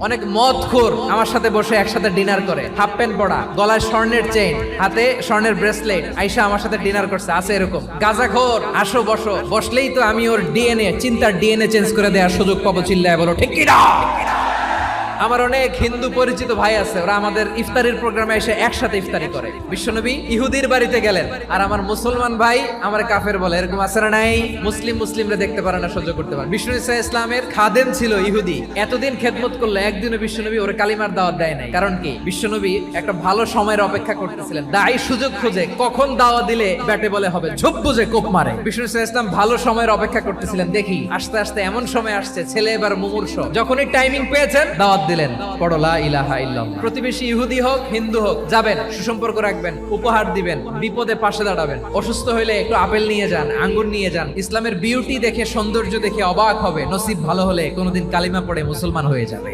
অনেক মদখোর আমার সাথে বসে একসাথে ডিনার করে, হাফ প্যান্ট পরা, গলায় স্বর্ণের চেইন, হাতে স্বর্ণের ব্রেসলেট, আইসা আমার সাথে ডিনার করছে, আছে এরকম। গাঁজাখোর, আসো বসো, বসলেই তো আমি ওর ডিএনএ, চিন্তার ডিএনএ চেঞ্জ করে দেওয়ার সুযোগ পাবো। চিল্লায় বলো ঠিক কি না? আমার অনেক হিন্দু পরিচিত ভাই আছে, ওরা আমাদের ইফতারির প্রোগ্রামে এসে একসাথে ইফতারি করে। বিশ্বনবী ইহুদির বাড়িতে গেলেন, আর আমার মুসলমান ভাই আমার কাফের বলে, এরকম আছে না নাই? মুসলিমরা দেখতে পারে না, সহ্য করতে পারে। বিষ্ণু ইসা ইসলামের খাদেম ছিল ইহুদি, এতদিন খেদমত করলে একদিনও বিশ্বনবী ওর কালিমার দাওয়াত দেয় নাই। কারণ কি? বিশ্বনবী একটা ভালো সময়ের অপেক্ষা করতেছিলেন। দায়ী সুযোগ খুঁজে, কখন দাওয়া দিলে ব্যাটে বলে হবে, ঝোপ বুঝে কোপ মারে। বিষ্ণু ইসা ইসলাম ভালো সময়ের অপেক্ষা করতেছিলেন। দেখি আস্তে আস্তে এমন সময় আসছে, ছেলে এবার মুমূর্ষ, যখনই টাইমিং পেয়েছেন দাওয়াত দিলেন, পড়ো লা ইলাহা ইল্লাল্লাহ। প্রতিবেশী ইহুদি হোক হিন্দু হোক, যাবেন, সুসম্পর্ক রাখবেন, উপহার দিবেন, বিপদে পাশে দাঁড়াবেন। অসুস্থ হইলে একটু আপেল নিয়ে যান, আঙ্গুর নিয়ে যান। ইসলামের বিউটি দেখে, সৌন্দর্য দেখে অবাক হবে। নসিব ভালো হলে কোনোদিন কালিমা পড়ে মুসলমান হয়ে যাবে।